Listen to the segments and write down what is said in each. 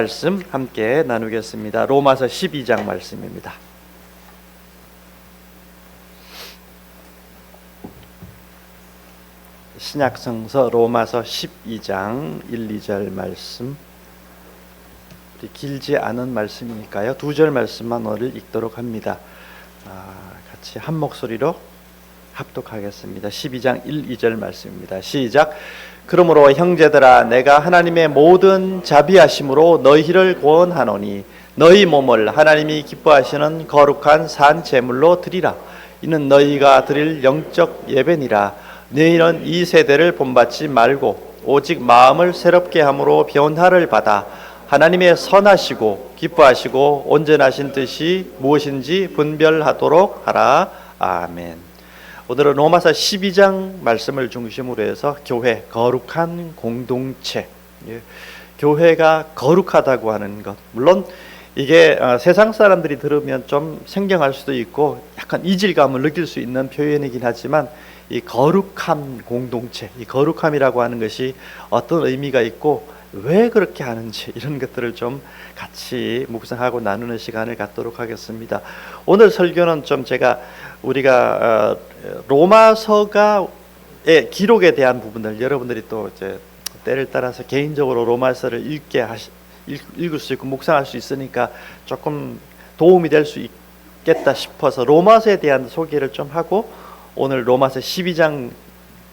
말씀 함께 나누겠습니다. 로마서 12장 말씀입니다. 신약성서 로마서 12장 1, 2절 말씀. 길지 않은 말씀이니까요. 2절 말씀만 오늘 읽도록 합니다. 같이 한 목소리로 합독하겠습니다. 12장 1, 2절 말씀입니다. 시작. 그러므로 형제들아, 내가 하나님의 모든 자비하심으로 너희를 구원하노니 너희 몸을 하나님이 기뻐하시는 거룩한 산 제물로 드리라. 이는 너희가 드릴 영적 예배니라. 너희는 이 세대를 본받지 말고 오직 마음을 새롭게 함으로 변화를 받아 하나님의 선하시고 기뻐하시고 온전하신 뜻이 무엇인지 분별하도록 하라. 아멘. 오늘은 로마서 12장 말씀을 중심으로 해서 교회, 거룩한 공동체, 교회가 거룩하다고 하는 것, 물론 이게 세상 사람들이 들으면 좀 생경할 수도 있고 약간 이질감을 느낄 수 있는 표현이긴 하지만 이 거룩한 공동체, 이 거룩함이라고 하는 것이 어떤 의미가 있고 왜 그렇게 하는지 이런 것들을 좀 같이 묵상하고 나누는 시간을 갖도록 하겠습니다. 오늘 설교는 좀 우리가 로마서가의 기록에 대한 부분들, 여러분들이 또 이제 때를 따라서 개인적으로 로마서를 읽을 수 있고 묵상할 수 있으니까 조금 도움이 될 수 있겠다 싶어서 로마서에 대한 소개를 좀 하고 오늘 로마서 12장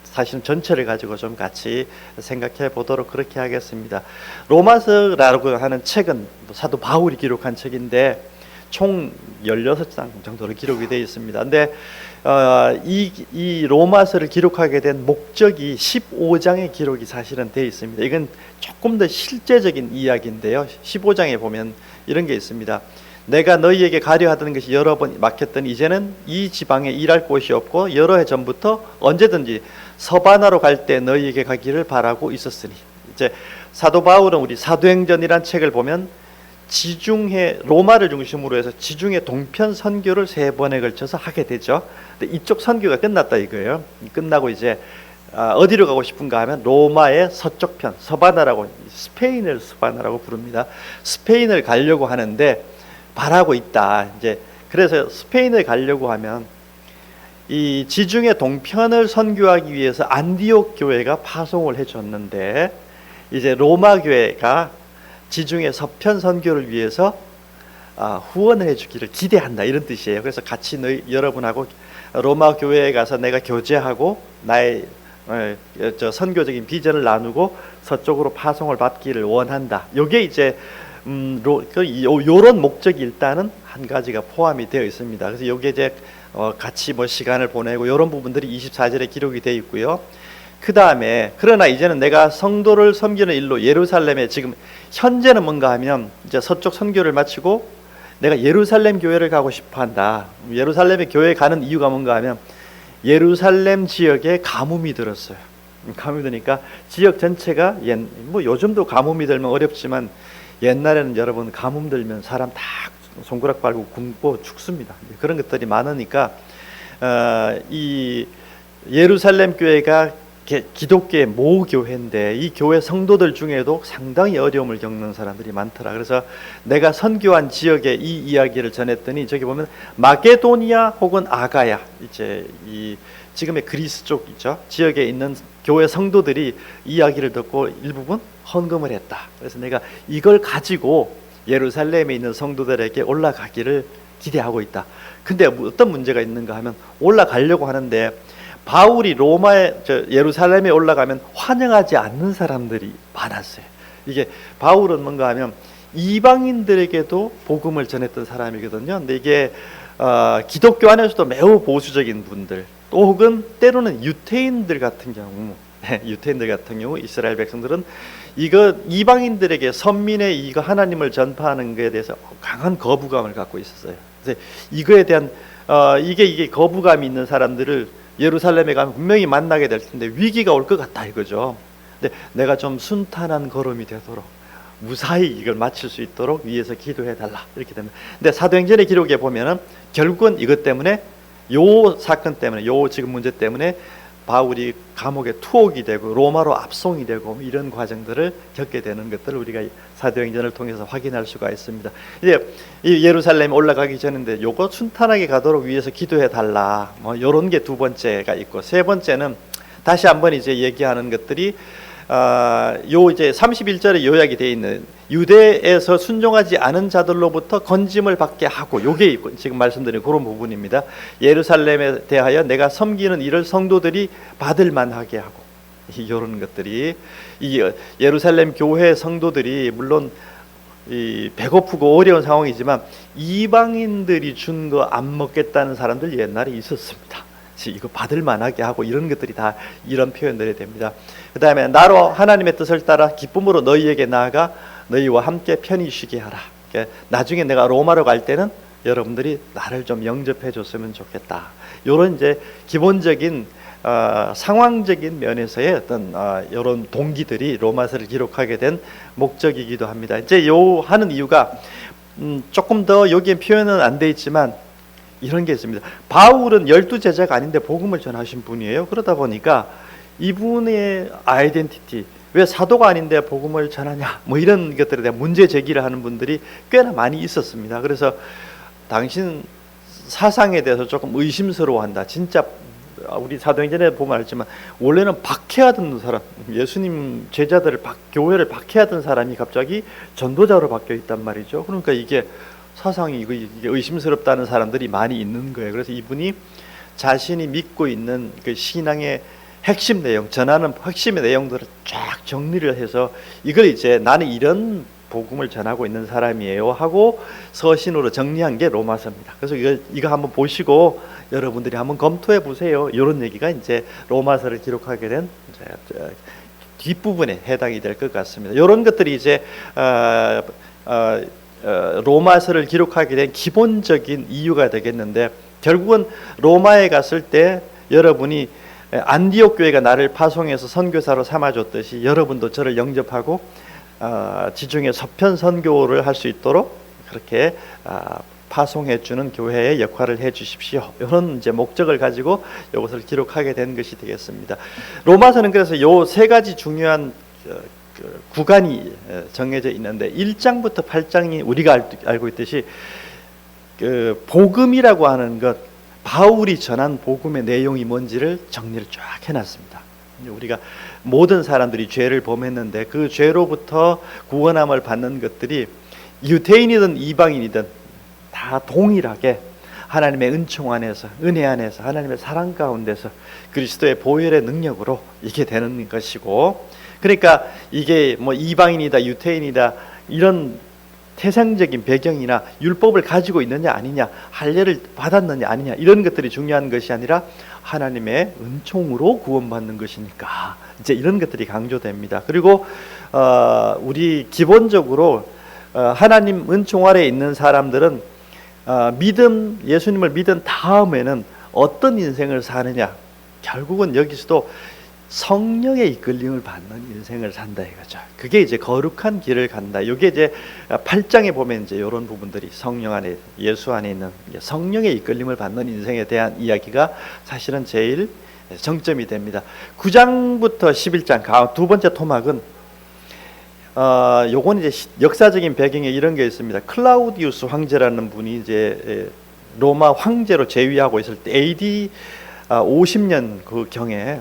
사실 전체를 가지고 좀 같이 생각해 보도록 그렇게 하겠습니다. 로마서라고 하는 책은 사도 바울이 기록한 책인데 총 16장 정도로 기록이 되어 있습니다. 근데 이 로마서를 기록하게 된 목적이 15장의 기록이 사실은 되어 있습니다. 이건 조금 더 실제적인 이야기인데요. 15장에 보면 이런 게 있습니다. 내가 너희에게 가려 하던 것이 여러 번 막혔더니 이제는 이 지방에 일할 곳이 없고 여러 해 전부터 언제든지 서바나로 갈 때 너희에게 가기를 바라고 있었으니. 이제 사도 바울은 우리 사도행전이란 책을 보면 지중해, 로마를 중심으로 해서 지중해 동편 선교를 3번에 걸쳐서 하게 되죠. 근데 이쪽 선교가 끝났다 이거예요. 끝나고 이제 어디로 가고 싶은가 하면 로마의 서쪽편, 서바나라고, 스페인을 서바나라고 부릅니다. 스페인을 가려고 하는데 바라고 있다. 이제 그래서 스페인을 가려고 하면 이 지중해 동편을 선교하기 위해서 안디옥 교회가 파송을 해줬는데 이제 로마 교회가 지중해 서편 선교를 위해서 후원을 해주기를 기대한다 이런 뜻이에요. 그래서 같이 여러분하고 로마 교회에 가서 내가 교제하고 나의 선교적인 비전을 나누고 서쪽으로 파송을 받기를 원한다. 이게 이제 요런 목적이 일단은 한 가지가 포함이 되어 있습니다. 그래서 요게 이제 같이 시간을 보내고 이런 부분들이 24절에 기록이 되어 있고요. 그 다음에 그러나 이제는 내가 성도를 섬기는 일로 예루살렘에 지금 현재는 뭔가 하면 이제 서쪽 선교를 마치고 내가 예루살렘 교회를 가고 싶어 한다. 예루살렘에 교회에 가는 이유가 뭔가 하면 예루살렘 지역에 가뭄이 들었어요. 가뭄이 드니까 지역 전체가 요즘도 가뭄이 들면 어렵지만 옛날에는 여러분 가뭄 들면 사람 다 손가락 빨고 굶고 죽습니다. 그런 것들이 많으니까 이 예루살렘 교회가 기독교의 모교회인데 이 교회 성도들 중에도 상당히 어려움을 겪는 사람들이 많더라. 그래서 내가 선교한 지역에 이 이야기를 전했더니 저기 보면 마게도니아 혹은 아가야, 이제 이 지금의 그리스 쪽 있죠, 지역에 있는 교회 성도들이 이야기를 듣고 일부분 헌금을 했다. 그래서 내가 이걸 가지고 예루살렘에 있는 성도들에게 올라가기를 기대하고 있다. 근데 어떤 문제가 있는가 하면 올라가려고 하는데 바울이 예루살렘에 올라가면 환영하지 않는 사람들이 많았어요. 이게 바울은 뭔가 하면 이방인들에게도 복음을 전했던 사람이거든요. 근데 이게 기독교 안에서도 매우 보수적인 분들, 또 혹은 때로는 유태인들 같은 경우 이스라엘 백성들은 이거 이방인들에게 선민의 이거 하나님을 전파하는 것에 대해서 강한 거부감을 갖고 있었어요. 그래서 이거에 대한 이게 거부감이 있는 사람들을 예루살렘에 가면 분명히 만나게 될 텐데 위기가 올 것 같다 이거죠. 근데 내가 좀 순탄한 걸음이 되도록 무사히 이걸 마칠 수 있도록 위에서 기도해 달라 이렇게 됩니다. 근데 사도행전의 기록에 보면은 결국은 이것 때문에 요 사건 때문에 요 지금 문제 때문에 바울이 감옥에 투옥이 되고 로마로 압송이 되고 이런 과정들을 겪게 되는 것들을 우리가 사도행전을 통해서 확인할 수가 있습니다. 이제 이 예루살렘에 올라가기 전인데 요거 순탄하게 가도록 위해서 기도해 달라. 뭐 요런 게 두 번째가 있고, 세 번째는 다시 한번 이제 얘기하는 것들이 요 이제 31절에 요약이 되어 있는 유대에서 순종하지 않은 자들로부터 건짐을 받게 하고, 요게 지금 말씀드린 그런 부분입니다. 예루살렘에 대하여 내가 섬기는 일을 성도들이 받을 만하게 하고, 이런 것들이 이 예루살렘 교회 성도들이 물론 이 배고프고 어려운 상황이지만 이방인들이 준 거 안 먹겠다는 사람들 옛날에 있었습니다. 이거 받을 만하게 하고, 이런 것들이 다 이런 표현들이 됩니다. 그 다음에 나로 하나님의 뜻을 따라 기쁨으로 너희에게 나아가 너희와 함께 편히 쉬게 하라. 나중에 내가 로마로 갈 때는 여러분들이 나를 좀 영접해 줬으면 좋겠다. 이런 이제 기본적인 상황적인 면에서의 어떤 이런 동기들이 로마서를 기록하게 된 목적이기도 합니다. 이제 요 하는 이유가 조금 더 여기에 표현은 안 돼 있지만 이런 게 있습니다. 바울은 12제자가 아닌데 복음을 전하신 분이에요. 그러다 보니까 이분의 아이덴티티, 왜 사도가 아닌데 복음을 전하냐, 뭐 이런 것들에 대한 문제 제기를 하는 분들이 꽤나 많이 있었습니다. 그래서 당신 사상에 대해서 조금 의심스러워한다. 진짜 우리 사도행전에 보면 알지만 원래는 박해하던 사람, 예수님 제자들을 교회를 박해하던 사람이 갑자기 전도자로 바뀌어 있단 말이죠. 그러니까 이게 사상이 이게 의심스럽다는 사람들이 많이 있는 거예요. 그래서 이분이 자신이 믿고 있는 그 신앙의 핵심 내용, 전하는 핵심의 내용들을 쫙 정리를 해서 이걸 이제 나는 이런 복음을 전하고 있는 사람이에요 하고 서신으로 정리한 게 로마서입니다. 그래서 이거 한번 보시고 여러분들이 한번 검토해 보세요. 이런 얘기가 이제 로마서를 기록하게 된 뒷부분에 해당이 될 것 같습니다. 이런 것들이 이제 로마서를 기록하게 된 기본적인 이유가 되겠는데, 결국은 로마에 갔을 때 여러분이 안디옥 교회가 나를 파송해서 선교사로 삼아줬듯이 여러분도 저를 영접하고 지중해 서편 선교를 할 수 있도록 그렇게 파송해주는 교회의 역할을 해주십시오. 이런 이제 목적을 가지고 이것을 기록하게 된 것이 되겠습니다. 로마서는 그래서 요 세 가지 중요한 구간이 정해져 있는데 1장부터 8장이 우리가 알고 있듯이 그 복음이라고 하는 것, 바울이 전한 복음의 내용이 뭔지를 정리를 쫙 해놨습니다. 우리가 모든 사람들이 죄를 범했는데 그 죄로부터 구원함을 받는 것들이 유대인이든 이방인이든 다 동일하게 하나님의 은총 안에서, 은혜 안에서, 하나님의 사랑 가운데서 그리스도의 보혈의 능력으로 이게 되는 것이고, 그러니까 이게 뭐 이방인이다 유대인이다 이런 태생적인 배경이나 율법을 가지고 있느냐 아니냐, 할례를 받았느냐 아니냐, 이런 것들이 중요한 것이 아니라 하나님의 은총으로 구원받는 것이니까 이제 이런 것들이 강조됩니다. 그리고 우리 기본적으로 하나님 은총 아래에 있는 사람들은 예수님을 믿은 다음에는 어떤 인생을 사느냐, 결국은 여기서도 성령의 이끌림을 받는 인생을 산다 이거죠. 그게 이제 거룩한 길을 간다. 이게 이제 8장에 보면 이제 이런 부분들이 성령 안에, 예수 안에 있는 성령의 이끌림을 받는 인생에 대한 이야기가 사실은 제일 정점이 됩니다. 9장부터 11장 두 번째 토막은 요건 이제 역사적인 배경에 이런 게 있습니다. 클라우디우스 황제라는 분이 이제 로마 황제로 재위하고 있을 때 AD 50년 그 경에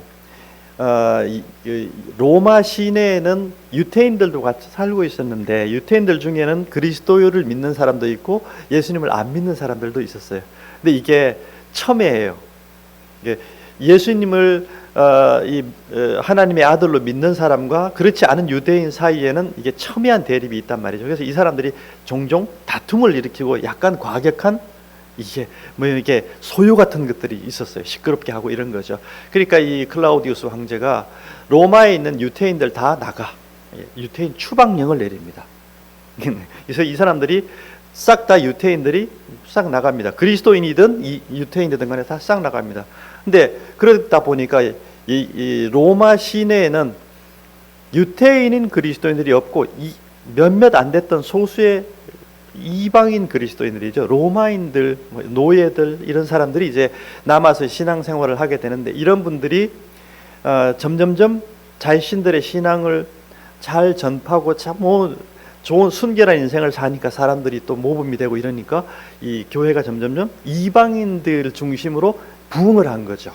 로마 시내에는 유태인들도 같이 살고 있었는데 유태인들 중에는 그리스도를 믿는 사람도 있고 예수님을 안 믿는 사람들도 있었어요. 근데 이게 첨예해요. 예수님을 하나님의 아들로 믿는 사람과 그렇지 않은 유대인 사이에는 이게 첨예한 대립이 있단 말이죠. 그래서 이 사람들이 종종 다툼을 일으키고 약간 과격한 이게 뭐 이게 소요 같은 것들이 있었어요. 시끄럽게 하고 이런 거죠. 그러니까 이 클라우디우스 황제가 로마에 있는 유태인들 다 나가, 유태인 추방령을 내립니다. 그래서 이 사람들이 싹 다 유태인들이 싹 나갑니다. 그리스도인이든 유태인이든 간에 다 싹 나갑니다. 근데 그러다 보니까 이 로마 시내에는 유태인인 그리스도인들이 없고 몇몇 안 됐던 소수의 이방인 그리스도인들이죠. 로마인들, 노예들 이런 사람들이 이제 남아서 신앙생활을 하게 되는데 이런 분들이 점점점 자신들의 신앙을 잘 전파하고 참 좋은 순결한 인생을 사니까 사람들이 또 모범이 되고 이러니까 이 교회가 점점점 이방인들 중심으로 부흥을 한 거죠.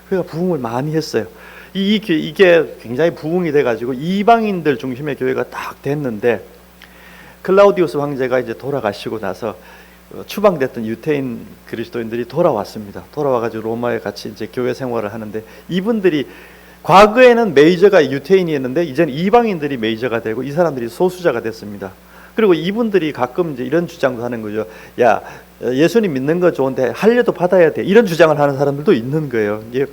그러니까 부흥을 많이 했어요. 이게 굉장히 부흥이 돼가지고 이방인들 중심의 교회가 딱 됐는데, 클라우디우스 황제가 이제 돌아가시고 나서 추방됐던 유태인 그리스도인들이 돌아왔습니다. 돌아와가지고 로마에 같이 이제 교회 생활을 하는데, 이분들이 과거에는 메이저가 유태인이었는데 이제는 이방인들이 메이저가 되고 이 사람들이 소수자가 됐습니다. 그리고 이분들이 가끔 이제 이런 주장도 하는 거죠. 야, 예수님 믿는 거 좋은데 할례도 받아야 돼. 이런 주장을 하는 사람들도 있는 거예요. 이게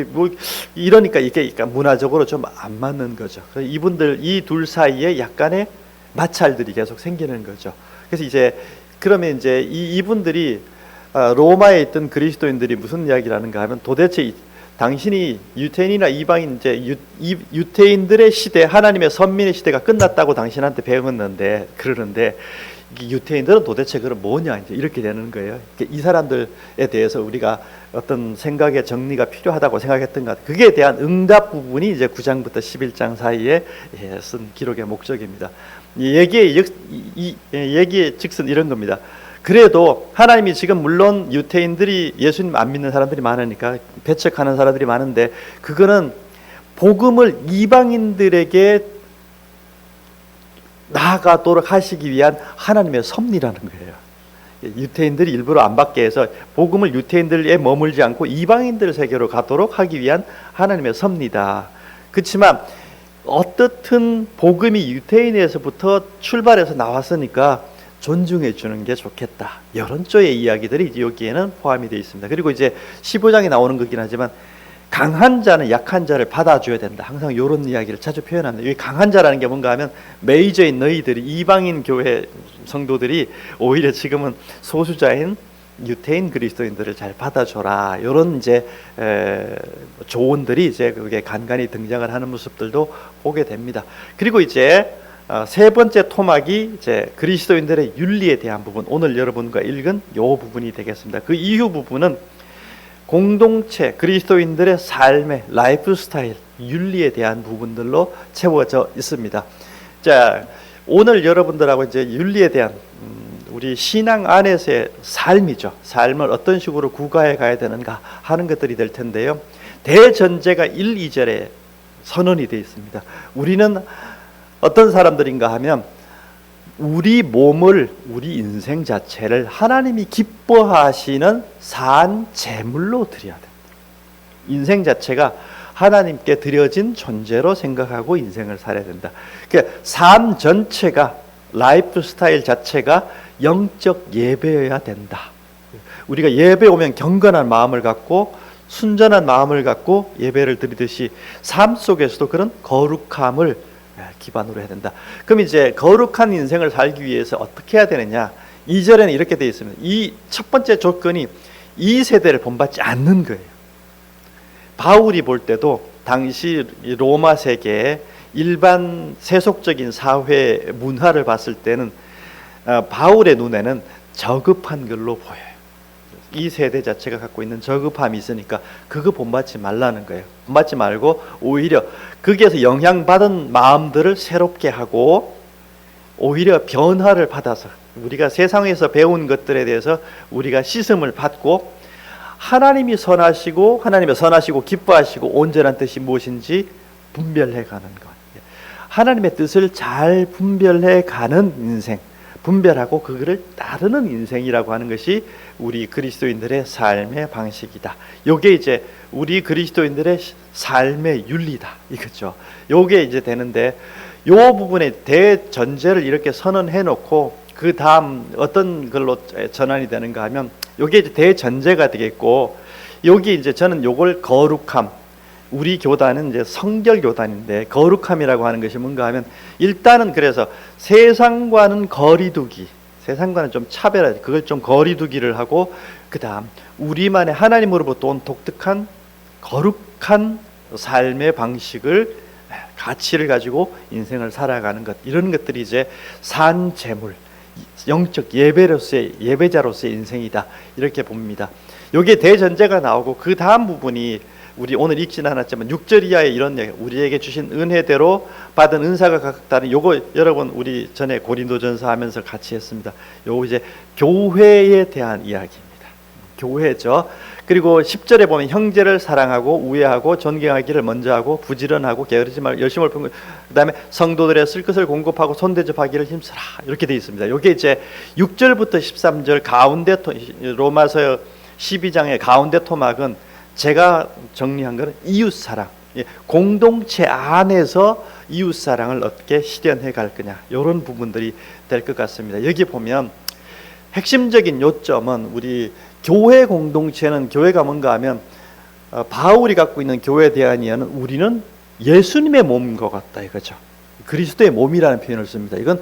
뭐 이러니까 이게 문화적으로 좀 안 맞는 거죠. 이분들 이 둘 사이에 약간의 마찰들이 계속 생기는 거죠. 그래서 이제 그러면 이제 이분들이 로마에 있던 그리스도인들이 무슨 이야기를 하는가 하면, 도대체 당신이 유태인이나 이방인, 이제 유태인들의 시대, 하나님의 선민의 시대가 끝났다고 당신한테 배웠는데, 그러는데 유태인들은 도대체 그럼 뭐냐, 이제 이렇게 되는 거예요. 이 사람들에 대해서 우리가 어떤 생각의 정리가 필요하다고 생각했던 것 같아요. 그게 대한 응답 부분이 이제 9장부터 11장 사이에 쓴 기록의 목적입니다. 얘기의 즉슨 이런 겁니다. 그래도 하나님이 지금 물론 유태인들이 예수님 안 믿는 사람들이 많으니까 배척하는 사람들이 많은데, 그거는 복음을 이방인들에게 나아가도록 하시기 위한 하나님의 섭리라는 거예요. 유태인들이 일부러 안 받게 해서 복음을 유태인들에 머물지 않고 이방인들 세계로 가도록 하기 위한 하나님의 섭리다. 그렇지만 어떻든 복음이 유태인에서부터 출발해서 나왔으니까 존중해 주는 게 좋겠다. 이런 쪽의 이야기들이 여기에는 포함이 되어 있습니다. 그리고 이제 15장에 나오는 거긴 하지만, 강한 자는 약한 자를 받아줘야 된다. 항상 이런 이야기를 자주 표현합니다. 이 강한 자라는 게 뭔가 하면, 메이저인 너희들이, 이방인 교회 성도들이 오히려 지금은 소수자인 유태인 그리스도인들을 잘 받아줘라. 이런 이제 조언들이 이제 그게 간간히 등장을 하는 모습들도 보게 됩니다. 그리고 이제 세 번째 토막이 이제 그리스도인들의 윤리에 대한 부분, 오늘 여러분과 읽은 이 부분이 되겠습니다. 그 이후 부분은 공동체, 그리스도인들의 삶의 라이프 스타일, 윤리에 대한 부분들로 채워져 있습니다. 자, 오늘 여러분들하고 이제 윤리에 대한 우리 신앙 안에서의 삶이죠. 삶을 어떤 식으로 구가해 가야 되는가 하는 것들이 될 텐데요. 대전제가 1, 2절에 선언이 되어 있습니다. 우리는 어떤 사람들인가 하면, 우리 몸을, 우리 인생 자체를 하나님이 기뻐하시는 산 제물로 드려야 됩니다. 인생 자체가 하나님께 드려진 존재로 생각하고 인생을 살아야 된다. 그러니까 삶 전체가, 라이프 스타일 자체가 영적 예배여야 된다. 우리가 예배 오면 경건한 마음을 갖고 순전한 마음을 갖고 예배를 드리듯이, 삶 속에서도 그런 거룩함을 기반으로 해야 된다. 그럼 이제 거룩한 인생을 살기 위해서 어떻게 해야 되느냐? 2절에는 이렇게 되어 있습니다. 이 첫 번째 조건이 이 세대를 본받지 않는 거예요. 바울이 볼 때도 당시 로마 세계의 일반 세속적인 사회 문화를 봤을 때는 바울의 눈에는 저급한 걸로 보여요. 이 세대 자체가 갖고 있는 저급함이 있으니까 그거 본받지 말라는 거예요. 본받지 말고 오히려 거기에서 영향받은 마음들을 새롭게 하고, 오히려 변화를 받아서 우리가 세상에서 배운 것들에 대해서 우리가 씻음을 받고, 하나님의 선하시고 기뻐하시고 온전한 뜻이 무엇인지 분별해 가는 것. 하나님의 뜻을 잘 분별해 가는 인생, 분별하고 그거를 따르는 인생이라고 하는 것이 우리 그리스도인들의 삶의 방식이다. 요게 이제 우리 그리스도인들의 삶의 윤리다, 이거죠. 요게 이제 되는데, 요 부분에 대전제를 이렇게 선언해 놓고 그 다음 어떤 걸로 전환이 되는가 하면, 요게 이제 대전제가 되겠고, 여기 이제 저는 요걸 거룩함, 우리 교단은 이제 성결 교단인데, 거룩함이라고 하는 것이 뭔가 하면, 일단은 그래서 세상과는 거리두기, 세상과는 좀 차별하지, 그걸 좀 거리두기를 하고, 그 다음 우리만의 하나님으로부터 온 독특한 거룩한 삶의 방식을, 가치를 가지고 인생을 살아가는 것, 이런 것들이 이제 산 제물, 영적 예배자로서의 인생이다, 이렇게 봅니다. 여기에 대전제가 나오고 그 다음 부분이 우리 오늘 읽지는 않았지만 6절 이하에 이런 얘기, 우리에게 주신 은혜대로 받은 은사가 각각 다른, 요거 여러분 우리 전에 고린도전서 하면서 같이 했습니다. 요거 이제 교회에 대한 이야기입니다. 교회죠. 그리고 10절에 보면 형제를 사랑하고 우애하고 존경하기를 먼저 하고 부지런하고 게으르지 말고 열심을 품고, 그다음에 성도들의 쓸 것을 공급하고 손대접하기를 힘쓰라, 이렇게 되어 있습니다. 요게 이제 6절부터 13절 가운데 로마서 12장의 가운데 토막은 제가 정리한 것은 이웃사랑, 공동체 안에서 이웃사랑을 어떻게 실현해 갈 거냐, 이런 부분들이 될 것 같습니다. 여기 보면 핵심적인 요점은 우리 교회 공동체는, 교회가 뭔가 하면 바울이 갖고 있는 교회에 대한 이해는 우리는 예수님의 몸인 것 같다 이거죠. 그리스도의 몸이라는 표현을 씁니다. 이건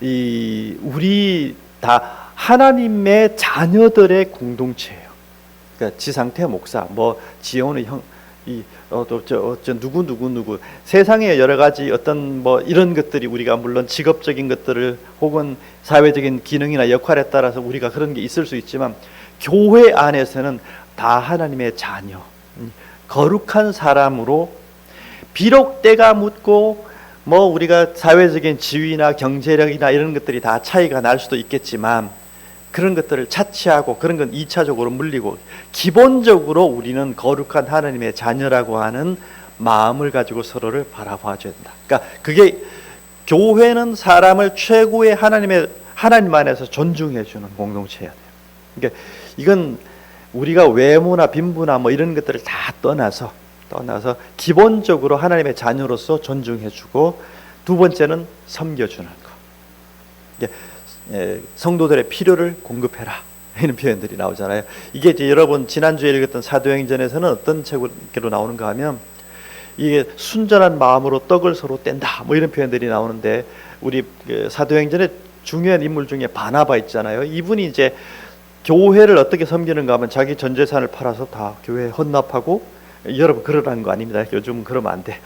우리 다 하나님의 자녀들의 공동체예요. 그러니까 지상태 목사, 뭐 지원의 형, 누구 세상에 여러 가지 어떤 뭐 이런 것들이, 우리가 물론 직업적인 것들을 혹은 사회적인 기능이나 역할에 따라서 우리가 그런 게 있을 수 있지만, 교회 안에서는 다 하나님의 자녀, 거룩한 사람으로, 비록 때가 묻고 뭐 우리가 사회적인 지위나 경제력이나 이런 것들이 다 차이가 날 수도 있겠지만, 그런 것들을 차치하고 그런 건 2차적으로 물리고, 기본적으로 우리는 거룩한 하나님의 자녀라고 하는 마음을 가지고 서로를 바라봐 줘야 된다. 그러니까 그게, 교회는 사람을 최고의 하나님 안에서 존중해 주는 공동체여야 돼요. 그러니까 이건 우리가 외모나 빈부나 뭐 이런 것들을 다 떠나서 기본적으로 하나님의 자녀로서 존중해 주고, 두 번째는 섬겨주는 거. 성도들의 필요를 공급해라, 이런 표현들이 나오잖아요. 이게 이제 여러분 지난주에 읽었던 사도행전에서는 어떤 책으로 나오는가 하면, 이게 순전한 마음으로 떡을 서로 뗀다, 뭐 이런 표현들이 나오는데, 우리 사도행전에 중요한 인물 중에 바나바 있잖아요. 이분이 이제 교회를 어떻게 섬기는가 하면 자기 전 재산을 팔아서 다 교회에 헌납하고, 여러분 그러라는 거 아닙니다. 요즘 그러면 안 돼.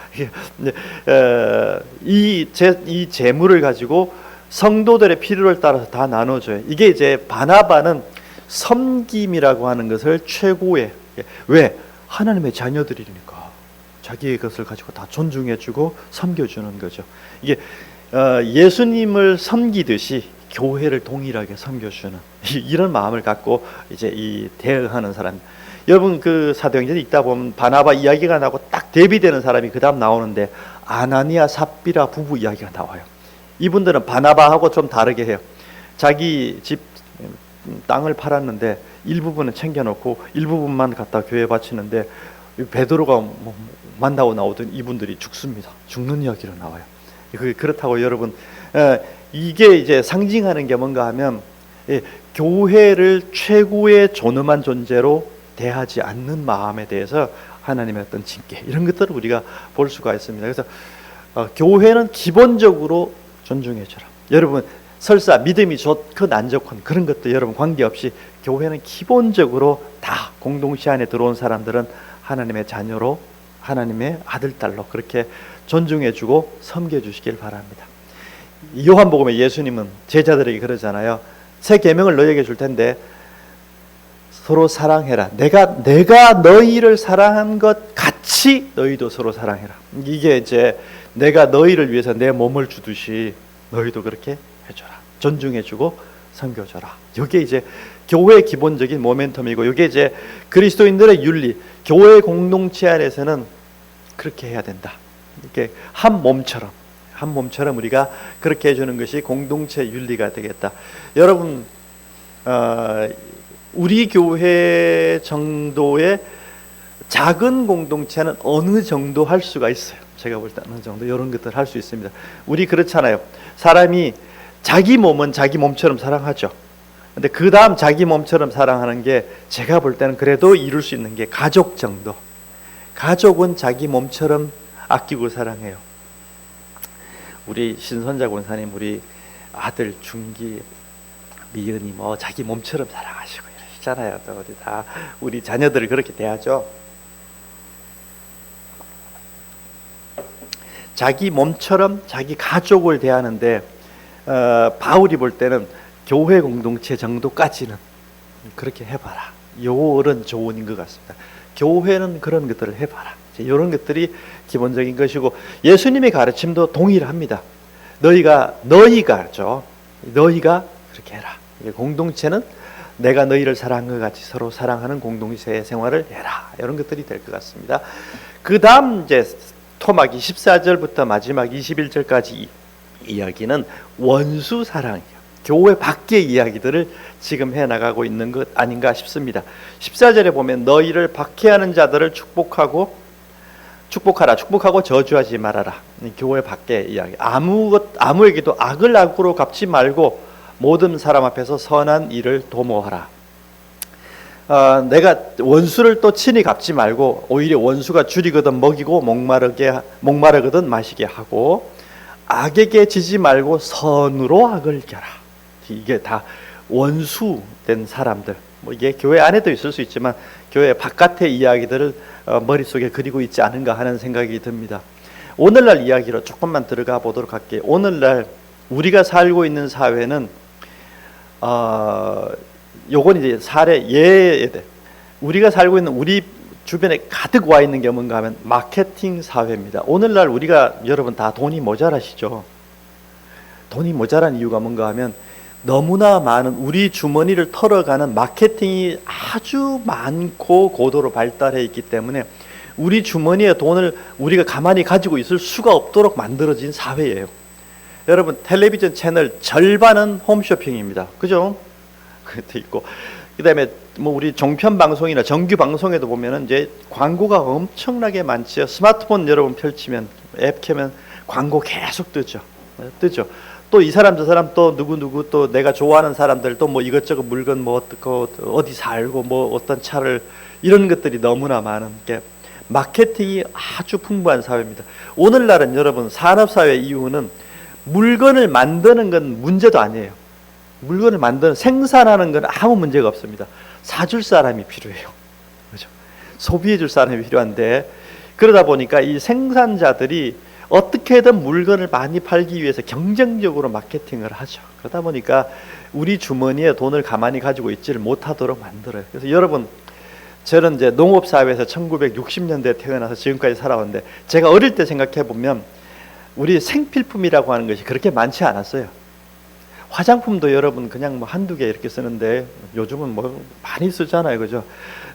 이 재물을 가지고 성도들의 필요를 따라서 다 나눠줘요. 이게 이제 바나바는 섬김이라고 하는 것을 최고의, 왜? 하나님의 자녀들이니까 자기의 것을 가지고 다 존중해주고 섬겨주는 거죠. 이게 예수님을 섬기듯이 교회를 동일하게 섬겨주는 이런 마음을 갖고 이제 대응하는 사람. 여러분 그 사도행전 읽다 보면 바나바 이야기가 나고 딱 대비되는 사람이 그 다음 나오는데, 아나니아 삽비라 부부 이야기가 나와요. 이분들은 바나바하고 좀 다르게 해요. 자기 집 땅을 팔았는데 일부분은 챙겨놓고 일부분만 갖다 교회에 바치는데, 베드로가 만나고 나오던 이분들이 죽습니다. 죽는 이야기로 나와요. 그렇다고 여러분, 이게 이제 상징하는 게 뭔가 하면, 교회를 최고의 존엄한 존재로 대하지 않는 마음에 대해서 하나님의 어떤 징계, 이런 것들을 우리가 볼 수가 있습니다. 그래서 교회는 기본적으로 존중해줘라. 여러분 설사 믿음이 좋건 안 좋건 그런 것도 여러분 관계없이, 교회는 기본적으로 다 공동체 안에 들어온 사람들은 하나님의 자녀로, 하나님의 아들, 딸로 그렇게 존중해주고 섬겨주시길 바랍니다. 요한복음에 예수님은 제자들에게 그러잖아요. 새 계명을 너희에게 줄 텐데 서로 사랑해라. 내가 너희를 사랑한 것 같이 너희도 서로 사랑해라. 이게 이제 내가 너희를 위해서 내 몸을 주듯이 너희도 그렇게 해줘라. 존중해주고 섬겨줘라. 이게 이제 교회의 기본적인 모멘텀이고, 이게 이제 그리스도인들의 윤리, 교회 공동체 안에서는 그렇게 해야 된다. 이렇게 한 몸처럼 우리가 그렇게 해주는 것이 공동체 윤리가 되겠다. 여러분, 우리 교회 정도의 작은 공동체는 어느 정도 할 수가 있어요. 제가 볼 때 어느 정도 이런 것들 할 수 있습니다. 우리 그렇잖아요. 사람이 자기 몸은 자기 몸처럼 사랑하죠. 근데 그 다음 자기 몸처럼 사랑하는 게, 제가 볼 때는 그래도 이룰 수 있는 게 가족 정도. 가족은 자기 몸처럼 아끼고 사랑해요. 우리 신선자 권사님, 우리 아들 중기, 미연이 뭐 자기 몸처럼 사랑하시고 이러시잖아요. 또 우리 다 우리 자녀들을 그렇게 대하죠. 자기 몸처럼 자기 가족을 대하는데, 바울이 볼 때는 교회 공동체 정도까지는 그렇게 해봐라. 요런 조언인 것 같습니다. 교회는 그런 것들을 해봐라. 이런 것들이 기본적인 것이고 예수님의 가르침도 동일합니다. 너희가 그렇게 해라. 공동체는 내가 너희를 사랑한 것 같이 서로 사랑하는 공동체 생활을 해라. 이런 것들이 될 것 같습니다. 그 다음 이제 토막 14절부터 마지막 21절까지 이야기는 원수 사랑이에요. 교회 밖의 이야기들을 지금 해나가고 있는 것 아닌가 싶습니다. 14절에 보면 너희를 박해하는 자들을 축복하고 저주하지 말아라. 교회 밖의 이야기. 아무에게도 악을 악으로 갚지 말고 모든 사람 앞에서 선한 일을 도모하라. 내가 원수를 또 친히 갚지 말고 오히려 원수가 줄이거든 먹이고 목마르거든 마시게 하고 악에게 지지 말고 선으로 악을 겨라. 이게 다 원수된 사람들. 이게 교회 안에도 있을 수 있지만 교회 바깥의 이야기들을 머릿속에 그리고 있지 않은가 하는 생각이 듭니다. 오늘날 이야기로 조금만 들어가 보도록 할게요. 오늘날 우리가 살고 있는 사회는 요건 이제 우리가 살고 있는 우리 주변에 가득 와 있는 게 뭔가 하면 마케팅 사회입니다. 오늘날 여러분 다 돈이 모자라시죠? 돈이 모자란 이유가 뭔가 하면 너무나 많은 우리 주머니를 털어가는 마케팅이 아주 많고 고도로 발달해 있기 때문에 우리 주머니에 돈을 우리가 가만히 가지고 있을 수가 없도록 만들어진 사회예요. 여러분 텔레비전 채널 절반은 홈쇼핑입니다. 그죠? 그것도 있고 그다음에 우리 종편 방송이나 정규 방송에도 보면은 이제 광고가 엄청나게 많지요. 스마트폰 여러분 펼치면 앱 켜면 광고 계속 뜨죠. 또 이 사람 저 사람 또 누구 또 내가 좋아하는 사람들 또 이것저것 물건 어디 살고 어떤 차를 이런 것들이 너무나 많은 게 마케팅이 아주 풍부한 사회입니다. 오늘날은 여러분 산업사회 이유는 물건을 만드는 건 문제도 아니에요. 물건을 생산하는 건 아무 문제가 없습니다. 사줄 사람이 필요해요. 그렇죠? 소비해줄 사람이 필요한데 그러다 보니까 이 생산자들이 어떻게든 물건을 많이 팔기 위해서 경쟁적으로 마케팅을 하죠. 그러다 보니까 우리 주머니에 돈을 가만히 가지고 있지를 못하도록 만들어요. 그래서 여러분 저는 이제 농업사회에서 1960년대에 태어나서 지금까지 살아왔는데 제가 어릴 때 생각해 보면 우리 생필품이라고 하는 것이 그렇게 많지 않았어요. 화장품도 여러분 그냥 한두 개 이렇게 쓰는데 요즘은 많이 쓰잖아요. 그죠?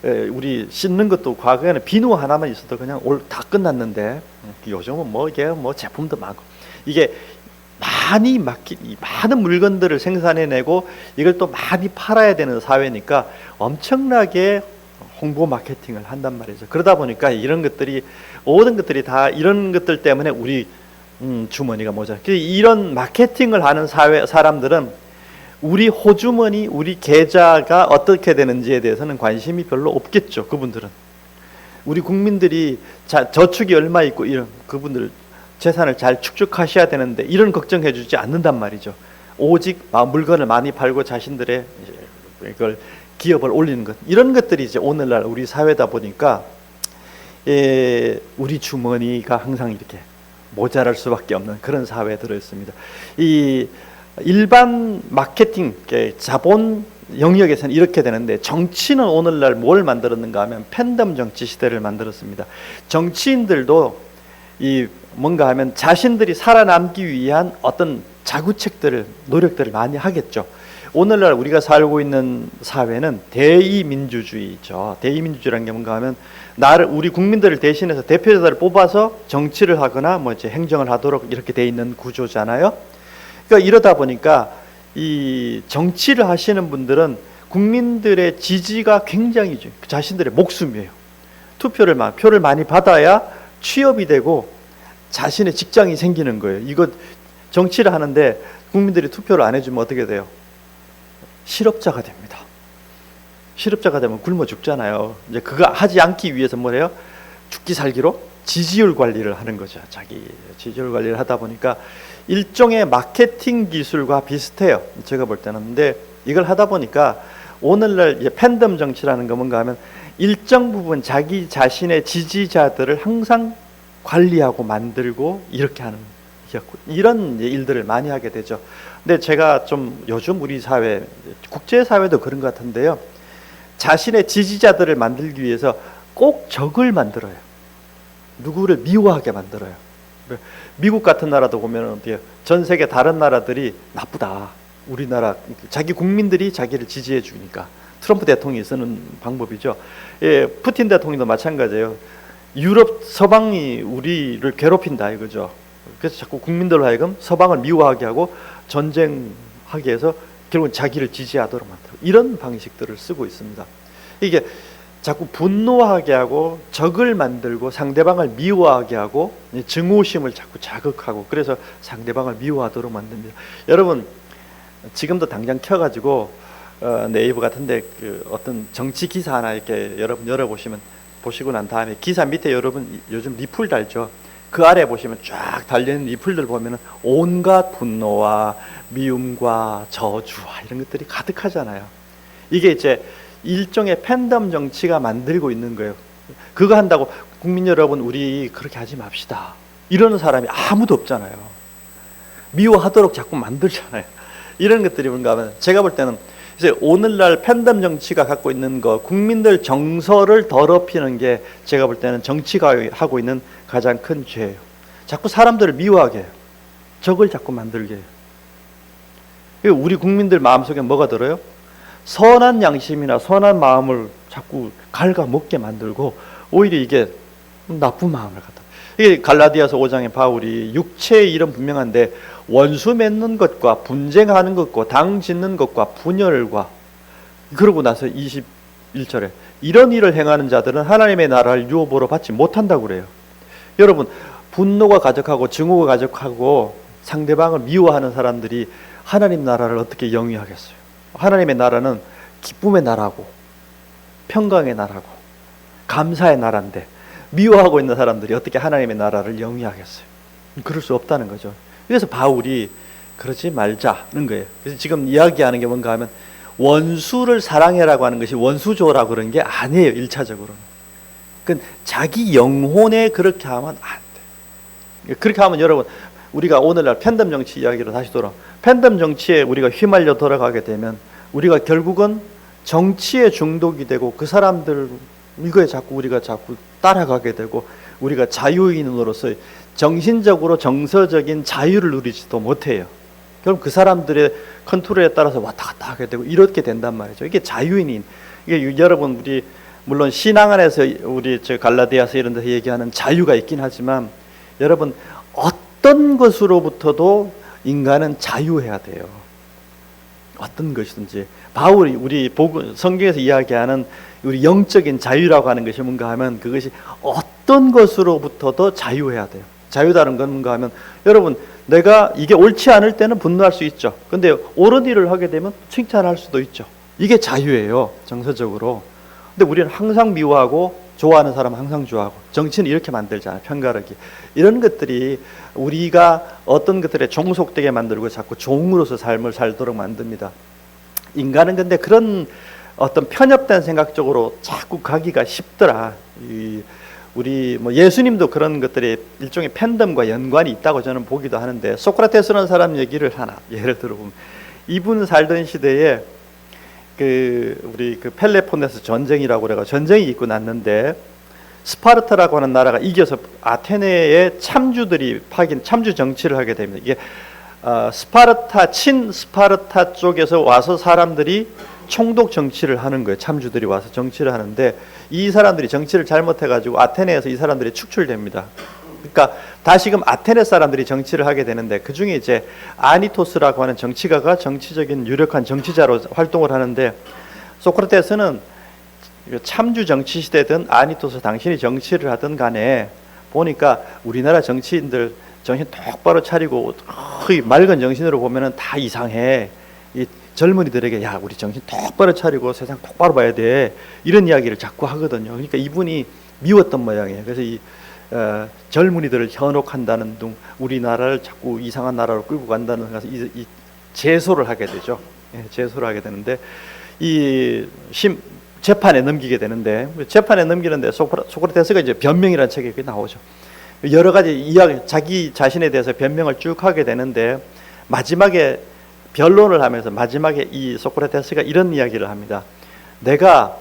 우리 씻는 것도 과거에는 비누 하나만 있어도 그냥 다 끝났는데 요즘은 이게 제품도 많고 이게 많은 물건들을 생산해내고 이걸 또 많이 팔아야 되는 사회니까 엄청나게 홍보 마케팅을 한단 말이죠. 그러다 보니까 모든 것들이 다 이런 것들 때문에 우리 주머니가 모자라. 이런 마케팅을 하는 사람들은 우리 호주머니, 우리 계좌가 어떻게 되는지에 대해서는 관심이 별로 없겠죠. 그분들은 우리 국민들이 저축이 얼마 있고 이런 그분들 재산을 잘 축적하셔야 되는데 이런 걱정해주지 않는단 말이죠. 오직 물건을 많이 팔고 자신들의 이걸 기업을 올리는 것 이런 것들이 이제 오늘날 우리 사회다 보니까 우리 주머니가 항상 이렇게 모자랄 수밖에 없는 그런 사회에 들어있습니다. 이 일반 마케팅 자본 영역에서는 이렇게 되는데 정치는 오늘날 뭘 만들었는가 하면 팬덤 정치 시대를 만들었습니다. 정치인들도 뭔가 하면 자신들이 살아남기 위한 어떤 노력들을 많이 하겠죠. 오늘날 우리가 살고 있는 사회는 대의민주주의죠. 대의민주주의라는 게 뭔가 하면 우리 국민들을 대신해서 대표자들을 뽑아서 정치를 하거나 이제 행정을 하도록 이렇게 돼 있는 구조잖아요. 그러니까 이러다 보니까 이 정치를 하시는 분들은 국민들의 지지가 굉장히 자신들의 목숨이에요. 표를 많이 받아야 취업이 되고 자신의 직장이 생기는 거예요. 이거 정치를 하는데 국민들이 투표를 안 해주면 어떻게 돼요? 실업자가 됩니다. 실업자가 되면 굶어 죽잖아요. 이제 그거 하지 않기 위해서 뭐래요? 죽기 살기로 지지율 관리를 하는 거죠. 자기 지지율 관리를 하다 보니까 일종의 마케팅 기술과 비슷해요. 제가 볼 때는. 근데 이걸 하다 보니까 오늘날 팬덤 정치라는 거 뭔가 하면 일정 부분 자기 자신의 지지자들을 항상 관리하고 만들고 이렇게 하는 이런 일들을 많이 하게 되죠. 근데 제가 좀 요즘 우리 사회, 국제사회도 그런 것 같은데요. 자신의 지지자들을 만들기 위해서 꼭 적을 만들어요. 누구를 미워하게 만들어요. 미국 같은 나라도 보면 전 세계 다른 나라들이 나쁘다. 우리나라 자기 국민들이 자기를 지지해 주니까 트럼프 대통령이 쓰는 방법이죠. 예, 푸틴 대통령도 마찬가지예요. 유럽 서방이 우리를 괴롭힌다 이거죠. 그래서 자꾸 국민들로 하여금 서방을 미워하게 하고 전쟁하게 해서 결국은 자기를 지지하도록 만들고 이런 방식들을 쓰고 있습니다. 이게 자꾸 분노하게 하고 적을 만들고 상대방을 미워하게 하고 증오심을 자꾸 자극하고 그래서 상대방을 미워하도록 만듭니다. 여러분 지금도 당장 켜가지고 네이버 같은데 그 어떤 정치 기사 하나 이렇게 여러분 열어보시면 보시고 난 다음에 기사 밑에 여러분 요즘 리플 달죠. 그 아래 보시면 쫙 달려있는 리플들 보면은 온갖 분노와 미움과 저주와 이런 것들이 가득하잖아요. 이게 이제 일종의 팬덤 정치가 만들고 있는 거예요. 그거 한다고 국민 여러분 우리 그렇게 하지 맙시다 이러는 사람이 아무도 없잖아요. 미워하도록 자꾸 만들잖아요. 이런 것들이 뭔가 하면 제가 볼 때는 이제 오늘날 팬덤 정치가 갖고 있는 거 국민들 정서를 더럽히는 게 제가 볼 때는 정치가 하고 있는 가장 큰 죄예요. 자꾸 사람들을 미워하게 해요. 적을 자꾸 만들게 해요. 우리 국민들 마음속에 뭐가 들어요? 선한 양심이나 선한 마음을 자꾸 갉아먹게 만들고 오히려 이게 나쁜 마음을 갖다. 이게 갈라디아서 5장에 바울이 육체의 일은 분명한데 원수 맺는 것과 분쟁하는 것과 당 짓는 것과 분열과 그러고 나서 21절에 이런 일을 행하는 자들은 하나님의 나라를 유업으로 받지 못한다고 그래요. 여러분 분노가 가득하고 증오가 가득하고 상대방을 미워하는 사람들이 하나님 나라를 어떻게 영위하겠어요? 하나님의 나라는 기쁨의 나라고 평강의 나라고 감사의 나라인데 미워하고 있는 사람들이 어떻게 하나님의 나라를 영위하겠어요? 그럴 수 없다는 거죠. 그래서 바울이 그러지 말자는 거예요. 그래서 지금 이야기하는 게 뭔가 하면 원수를 사랑해라고 하는 것이 원수조라고 그런 게 아니에요. 1차적으로는. 그건 자기 영혼에 그렇게 하면 안 돼요. 그렇게 하면 여러분 우리가 오늘날 팬덤 정치 이야기로 다시 돌아 팬덤 정치에 우리가 휘말려 돌아가게 되면 우리가 결국은 정치에 중독이 되고 그 사람들 이거에 자꾸 우리가 자꾸 따라가게 되고 우리가 자유인으로서 정신적으로 정서적인 자유를 누리지도 못해요. 그럼 그 사람들의 컨트롤에 따라서 왔다 갔다 하게 되고 이렇게 된단 말이죠. 이게 자유인인 이게 여러분 우리 물론 신앙 안에서 우리 저 갈라디아서 이런 데서 얘기하는 자유가 있긴 하지만 여러분 어떤 것으로부터도 인간은 자유해야 돼요. 어떤 것이든지 바울이 우리 성경에서 이야기하는 우리 영적인 자유라고 하는 것이 뭔가 하면 그것이 어떤 것으로부터도 자유해야 돼요. 자유다는 건 뭔가 하면 여러분 내가 이게 옳지 않을 때는 분노할 수 있죠. 근데 옳은 일을 하게 되면 칭찬할 수도 있죠. 이게 자유예요. 정서적으로. 근데 우리는 항상 미워하고 좋아하는 사람은 항상 좋아하고 정치는 이렇게 만들잖아요. 편가르기. 이런 것들이 우리가 어떤 것들에 종속되게 만들고 자꾸 종으로서 삶을 살도록 만듭니다. 인간은 근데 그런 어떤 편협된 생각적으로 자꾸 가기가 쉽더라. 우리 뭐 예수님도 그런 것들이 일종의 팬덤과 연관이 있다고 저는 보기도 하는데 소크라테스라는 사람 얘기를 하나 예를 들어보면 이분 살던 시대에 우리 펠레폰네스 전쟁이라고 그래가 전쟁이 있고 났는데 스파르타라고 하는 나라가 이겨서 아테네의 참주들이 참주 정치를 하게 됩니다. 이게 스파르타 쪽에서 와서 사람들이 총독 정치를 하는 거예요. 참주들이 와서 정치를 하는데 이 사람들이 정치를 잘못해가지고 아테네에서 이 사람들이 축출됩니다. 그러니까 다시금 아테네 사람들이 정치를 하게 되는데 그 중에 이제 아니토스라고 하는 정치가가 정치적인 유력한 정치자로 활동을 하는데 소크라테스는 참주 정치 시대든 아니토스 당신이 정치를 하든 간에 보니까 우리나라 정치인들 정신 똑바로 차리고 거의 맑은 정신으로 보면은 다 이상해. 이 젊은이들에게 야 우리 정신 똑바로 차리고 세상 똑바로 봐야 돼 이런 이야기를 자꾸 하거든요. 그러니까 이분이 미웠던 모양이에요. 그래서 이 젊은이들을 현혹한다는 등 우리나라를 자꾸 이상한 나라로 끌고 간다는 것을 이 제소를 하게 되죠. 예, 제소를 하게 되는데 이 재판에 넘기게 되는데 재판에 넘기는데 소크라테스가 이제 변명이라는 책에 나오죠. 여러 가지 이야기 자기 자신에 대해서 변명을 쭉 하게 되는데 마지막에 변론을 하면서 마지막에 이 소크라테스가 이런 이야기를 합니다. 내가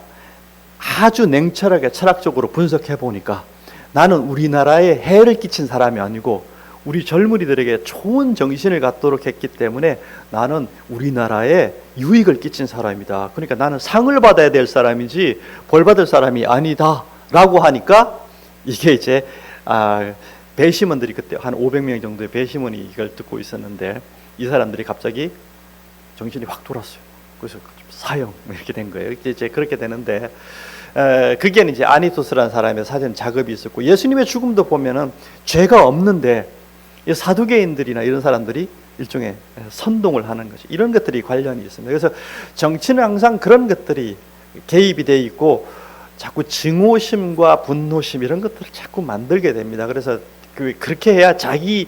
아주 냉철하게 철학적으로 분석해 보니까 나는 우리나라에 해를 끼친 사람이 아니고 우리 젊은이들에게 좋은 정신을 갖도록 했기 때문에 나는 우리나라에 유익을 끼친 사람이다. 그러니까 나는 상을 받아야 될 사람이지 벌 받을 사람이 아니다 라고 하니까 이게 이제 배심원들이 그때 한 500명 정도의 배심원이 이걸 듣고 있었는데 이 사람들이 갑자기 정신이 확 돌았어요. 그래서 사형 이렇게 된 거예요. 이제 그렇게 되는데 그게 이제 아니토스라는 사람의 사전 작업이 있었고, 예수님의 죽음도 보면은 죄가 없는데 이 사두개인들이나 이런 사람들이 일종의 선동을 하는 거죠. 이런 것들이 관련이 있습니다. 그래서 정치는 항상 그런 것들이 개입이 돼 있고 자꾸 증오심과 분노심 이런 것들을 자꾸 만들게 됩니다. 그래서 그렇게 해야 자기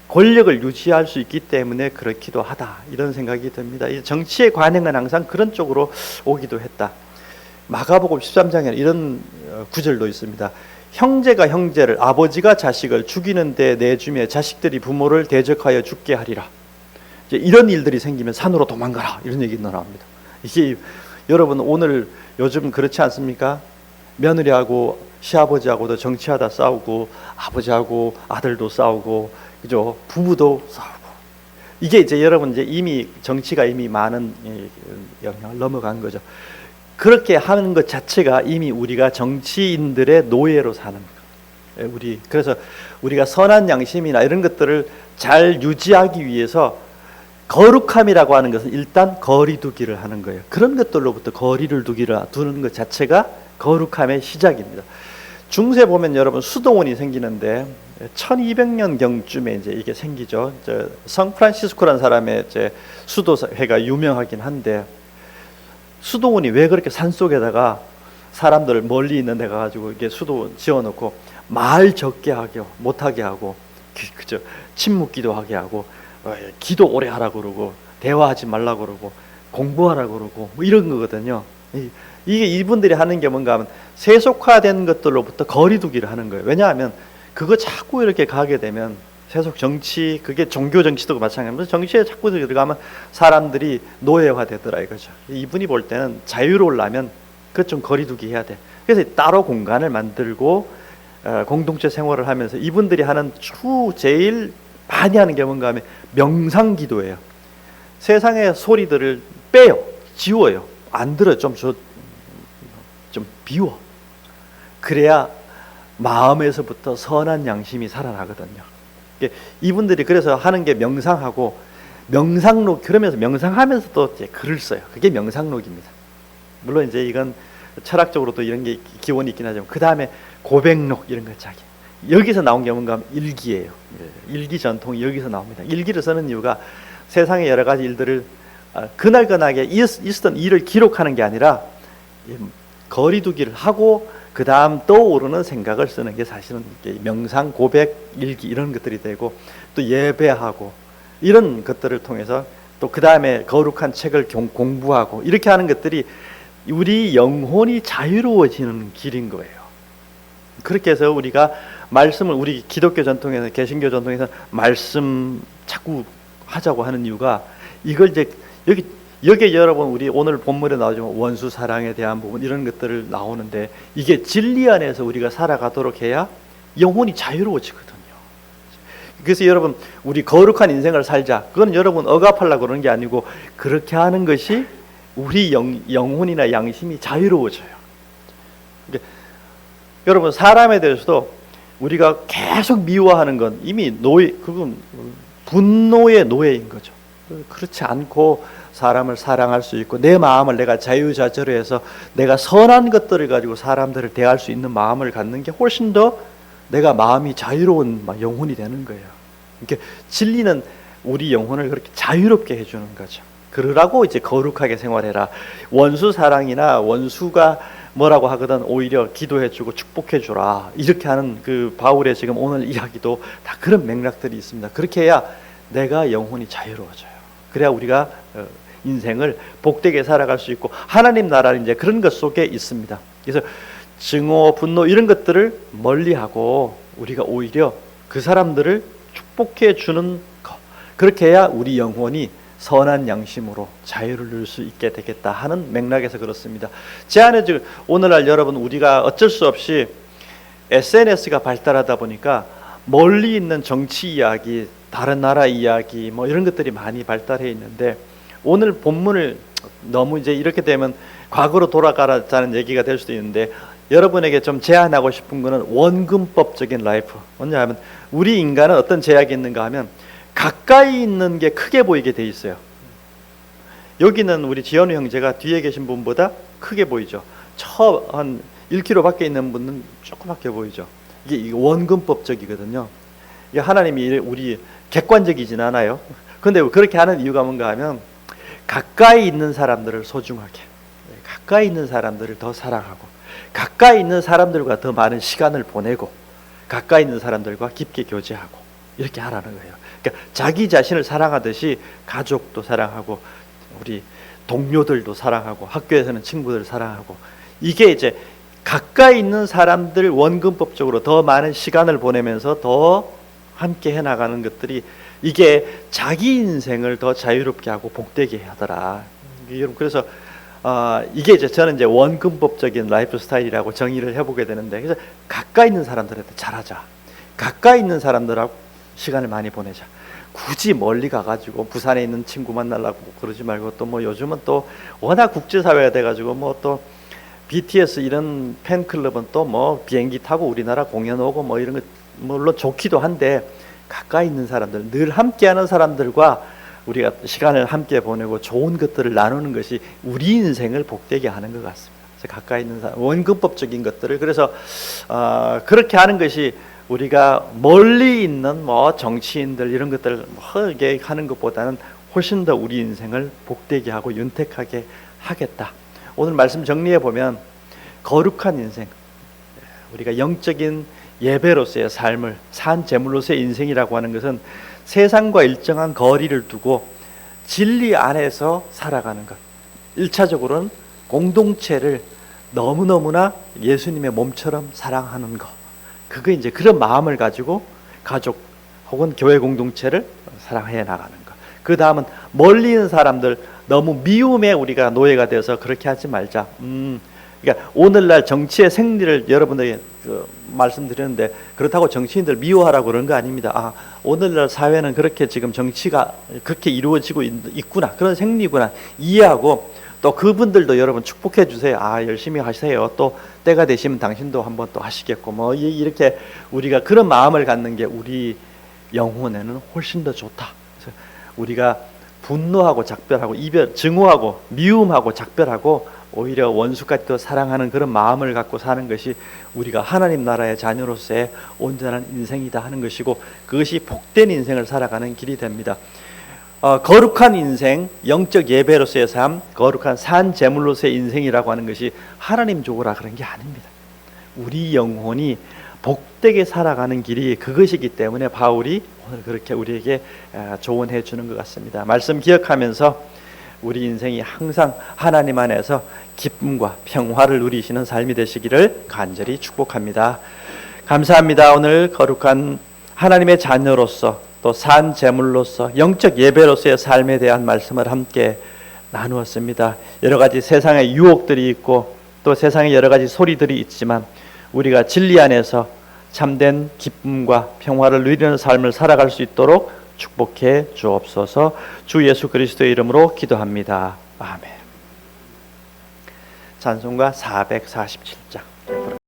권력을 유지할 수 있기 때문에 그렇기도 하다, 이런 생각이 듭니다. 이 정치의 관행은 항상 그런 쪽으로 오기도 했다. 마가복음 13장에는 이런 구절도 있습니다. 형제가 형제를, 아버지가 자식을 죽이는데 내주며 자식들이 부모를 대적하여 죽게 하리라. 이제 이런 일들이 생기면 산으로 도망가라, 이런 얘기 나옵니다. 이게 여러분 오늘 요즘 그렇지 않습니까? 며느리하고 시아버지하고도 정치하다 싸우고, 아버지하고 아들도 싸우고, 그죠? 부부도 싸우고. 이게 이제 여러분 이제 이미 정치가 이미 많은 영향을 넘어간 거죠. 그렇게 하는 것 자체가 이미 우리가 정치인들의 노예로 사는 거예요. 그래서 우리가 선한 양심이나 이런 것들을 잘 유지하기 위해서 거룩함이라고 하는 것은 일단 거리두기를 하는 거예요. 그런 것들로부터 거리를 두는 것 자체가 거룩함의 시작입니다. 중세 보면 여러분 수도원이 생기는데 1200년경쯤에 이제 이게 생기죠. 성프란시스코라는 사람의 이제 수도회가 유명하긴 한데, 수도원이 왜 그렇게 산속에다가 사람들 멀리 있는 데 가가지고 이게 수도원 지어놓고 말 적게 하게 못하게 하고, 그죠? 침묵기도 하게 하고, 기도 오래 하라고 그러고, 대화하지 말라고 그러고, 공부하라고 그러고, 뭐 이런 거거든요. 이게 이분들이 하는 게 뭔가 하면 세속화된 것들로부터 거리두기를 하는 거예요. 왜냐하면 그거 자꾸 이렇게 가게 되면 세속 정치, 그게 종교 정치도 마찬가지입니다. 정치에 자꾸 들어가면 사람들이 노예화 되더라 이거죠. 이분이 볼 때는 자유로우려면 그것 좀 거리두기 해야 돼. 그래서 따로 공간을 만들고 공동체 생활을 하면서 이분들이 하는 제일 많이 하는 게 뭔가 하면 명상기도예요. 세상의 소리들을 빼요. 지워요. 안 들어요. 좀 비워. 그래야 마음에서부터 선한 양심이 살아나거든요. 이분들이 그래서 하는 게 명상하고, 명상록, 그러면서 명상하면서 또 글을 써요. 그게 명상록입니다. 물론 이제 이건 철학적으로도 이런 게 기원이 있긴 하지만, 그 다음에 고백록 이런 거 자기. 여기서 나온 게 뭔가 하면 일기예요. 일기 전통이 여기서 나옵니다. 일기를 쓰는 이유가 세상의 여러 가지 일들을 그날그날에 있었던 일을 기록하는 게 아니라 거리두기를 하고 그 다음 떠오르는 생각을 쓰는 게 사실은 명상, 고백, 일기 이런 것들이 되고, 또 예배하고 이런 것들을 통해서 또 그 다음에 거룩한 책을 공부하고 이렇게 하는 것들이 우리 영혼이 자유로워지는 길인 거예요. 그렇게 해서 우리가 말씀을, 우리 기독교 전통에서, 개신교 전통에서 말씀 자꾸 하자고 하는 이유가 이걸 이제 여기 여러분 우리 오늘 본문에 나오지만 원수 사랑에 대한 부분 이런 것들을 나오는데, 이게 진리 안에서 우리가 살아가도록 해야 영혼이 자유로워지거든요. 그래서 여러분 우리 거룩한 인생을 살자, 그건 여러분 억압하려고 그러는 게 아니고 그렇게 하는 것이 우리 영혼이나 양심이 자유로워져요. 그러니까 여러분 사람에 대해서도 우리가 계속 미워하는 건 이미 그건 분노의 노예인 거죠. 그렇지 않고 사람을 사랑할 수 있고, 내 마음을 내가 자유자재로 해서 내가 선한 것들을 가지고 사람들을 대할 수 있는 마음을 갖는 게 훨씬 더 내가 마음이 자유로운 영혼이 되는 거예요. 이렇게 진리는 우리 영혼을 그렇게 자유롭게 해주는 거죠. 그러라고 이제 거룩하게 생활해라. 원수 사랑이나 원수가 뭐라고 하거든 오히려 기도해주고 축복해주라, 이렇게 하는 그 바울의 지금 오늘 이야기도 다 그런 맥락들이 있습니다. 그렇게 해야 내가 영혼이 자유로워져요. 그래야 우리가 인생을 복되게 살아갈 수 있고, 하나님 나라는 이제 그런 것 속에 있습니다. 그래서 증오, 분노 이런 것들을 멀리하고 우리가 오히려 그 사람들을 축복해 주는 것, 그렇게 해야 우리 영혼이 선한 양심으로 자유를 누릴 수 있게 되겠다 하는 맥락에서 그렇습니다. 제 안에 지금 오늘날 여러분, 우리가 어쩔 수 없이 SNS가 발달하다 보니까 멀리 있는 정치 이야기, 다른 나라 이야기 뭐 이런 것들이 많이 발달해 있는데, 오늘 본문을 너무 이제 이렇게 되면 과거로 돌아가라는 얘기가 될 수도 있는데, 여러분에게 좀 제안하고 싶은 거는 원근법적인 라이프. 뭐냐면 우리 인간은 어떤 제약이 있는가 하면 가까이 있는 게 크게 보이게 돼 있어요. 여기는 우리 지현우 형제가 뒤에 계신 분보다 크게 보이죠. 한 1km 밖에 있는 분은 조그맣게 보이죠. 이게 원근법적이거든요. 이게 하나님이 우리 객관적이진 않아요. 그런데 그렇게 하는 이유가 뭔가 하면 가까이 있는 사람들을 소중하게, 가까이 있는 사람들을 더 사랑하고, 가까이 있는 사람들과 더 많은 시간을 보내고, 가까이 있는 사람들과 깊게 교제하고, 이렇게 하라는 거예요. 그러니까 자기 자신을 사랑하듯이 가족도 사랑하고, 우리 동료들도 사랑하고, 학교에서는 친구들을 사랑하고, 이게 이제 가까이 있는 사람들 원근법적으로 더 많은 시간을 보내면서 더 함께 해나가는 것들이, 이게 자기 인생을 더 자유롭게 하고 복되게 하더라. 그래서 이게 이제 저는 이제 원근법적인 라이프 스타일이라고 정의를 해보게 되는데, 그래서 가까이 있는 사람들한테 잘하자, 가까이 있는 사람들하고 시간을 많이 보내자. 굳이 멀리 가가지고 부산에 있는 친구 만나려고 그러지 말고, 또 뭐 요즘은 또 워낙 국제사회가 돼가지고 뭐 또 BTS 이런 팬클럽은 또 뭐 비행기 타고 우리나라 공연 오고 뭐 이런 거 물론 좋기도 한데, 가까이 있는 사람들, 늘 함께하는 사람들과 우리가 시간을 함께 보내고 좋은 것들을 나누는 것이 우리 인생을 복되게 하는 것 같습니다. 그래서 가까이 있는 사람, 원근법적인 것들을, 그래서 그렇게 하는 것이 우리가 멀리 있는 뭐 정치인들 이런 것들 이렇게 하는 것보다는 훨씬 더 우리 인생을 복되게 하고 윤택하게 하겠다. 오늘 말씀 정리해 보면, 거룩한 인생, 우리가 영적인 예배로서의 삶을, 산 제물로서의 인생이라고 하는 것은 세상과 일정한 거리를 두고 진리 안에서 살아가는 것. 1차적으로는 공동체를 너무너무나 예수님의 몸처럼 사랑하는 것. 그거 이제 그런 마음을 가지고 가족 혹은 교회 공동체를 사랑해 나가는 것. 그 다음은 멀리 있는 사람들, 너무 미움에 우리가 노예가 되어서 그렇게 하지 말자. 그러니까 오늘날 정치의 생리를 여러분들에게 말씀드렸는데, 그렇다고 정치인들 미워하라고 그런 거 아닙니다. 오늘날 사회는 그렇게 지금 정치가 그렇게 이루어지고 있구나, 그런 생리구나 이해하고, 또 그분들도 여러분 축복해 주세요. 열심히 하세요. 또 때가 되시면 당신도 한번 또 하시겠고, 뭐 이렇게 우리가 그런 마음을 갖는 게 우리 영혼에는 훨씬 더 좋다. 그래서 우리가 분노하고 작별하고, 증오하고 미움하고 작별하고, 오히려 원수까지도 사랑하는 그런 마음을 갖고 사는 것이 우리가 하나님 나라의 자녀로서의 온전한 인생이다 하는 것이고, 그것이 복된 인생을 살아가는 길이 됩니다. 거룩한 인생, 영적 예배로서의 삶, 거룩한 산 제물로서의 인생이라고 하는 것이 하나님 주고라 그런 게 아닙니다. 우리 영혼이 복되게 살아가는 길이 그것이기 때문에 바울이 오늘 그렇게 우리에게 조언해 주는 것 같습니다. 말씀 기억하면서 우리 인생이 항상 하나님 안에서 기쁨과 평화를 누리시는 삶이 되시기를 간절히 축복합니다. 감사합니다. 오늘 거룩한 하나님의 자녀로서, 또 산 제물로서, 영적 예배로서의 삶에 대한 말씀을 함께 나누었습니다. 여러 가지 세상의 유혹들이 있고 또 세상에 여러 가지 소리들이 있지만, 우리가 진리 안에서 참된 기쁨과 평화를 누리는 삶을 살아갈 수 있도록 축복해 주옵소서. 주 예수 그리스도의 이름으로 기도합니다. 아멘. 찬송가 447장.